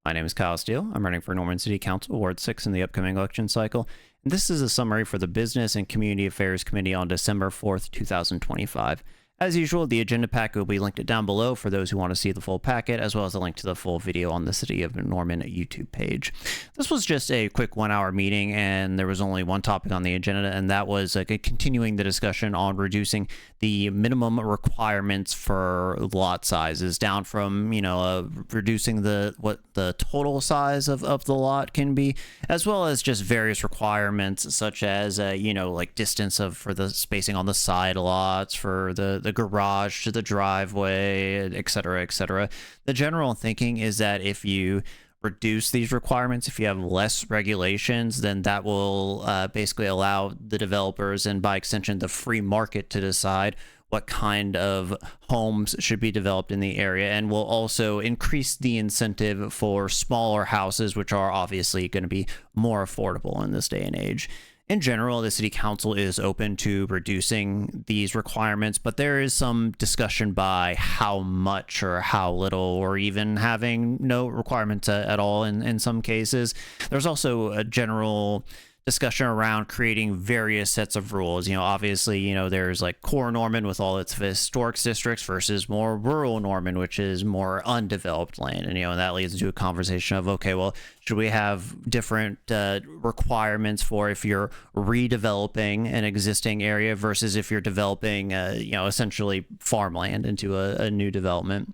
My name is Kyle Steele. I'm running for Norman City Council, Ward 6 in the upcoming election cycle. And this is a summary for the Business and Community Affairs Committee on December 4th, 2025. As usual, the agenda packet will be linked down below for those who want to see the full packet, as well as a link to the full video on the City of Norman YouTube page. This was just a quick 1-hour meeting, and there was only one topic on the agenda, and that was continuing the discussion on reducing the minimum requirements for lot sizes down from, reducing what the total size of the lot can be, as well as just various requirements such as, like distance for the spacing on the side lots, for the garage to the driveway, etc., etc. The general thinking is that if you reduce these requirements, if you have less regulations, then that will basically allow the developers and by extension the free market to decide what kind of homes should be developed in the area, and will also increase the incentive for smaller houses, which are obviously going to be more affordable in this day and age. In general, the City Council is open to reducing these requirements, but there is some discussion by how much or how little, or even having no requirements at all in some cases. There's also a general discussion around creating various sets of rules. Obviously, there's like core Norman with all its historic districts versus more rural Norman, which is more undeveloped land. And, and that leads into a conversation of, okay, well, should we have different requirements for if you're redeveloping an existing area versus if you're developing, essentially farmland into a new development?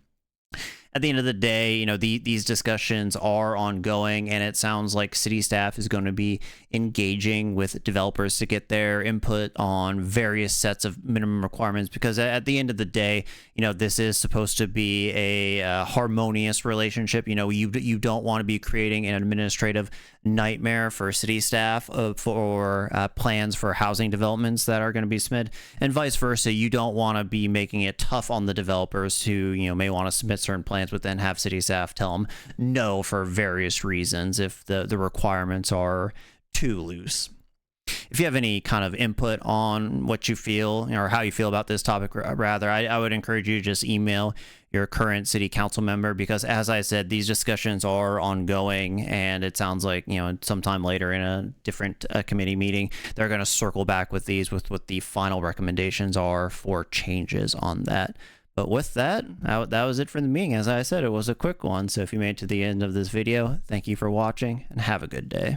At the end of the day, these discussions are ongoing, and it sounds like city staff is going to be engaging with developers to get their input on various sets of minimum requirements, because at the end of the day, this is supposed to be a harmonious relationship. You don't want to be creating an administrative nightmare for city staff for plans for housing developments that are going to be submitted, and vice versa. You don't want to be making it tough on the developers who may want to submit certain plans, but then have city staff tell them no for various reasons if the requirements are too loose. If you have any kind of input on what you feel, or how you feel about this topic, rather, I would encourage you to just email your current city council member, because as I said, these discussions are ongoing, and it sounds like, sometime later in a different committee meeting, they're going to circle back with these, with what the final recommendations are for changes on that. But with that was it for the meeting. As I said, it was a quick one. So if you made it to the end of this video, thank you for watching and have a good day.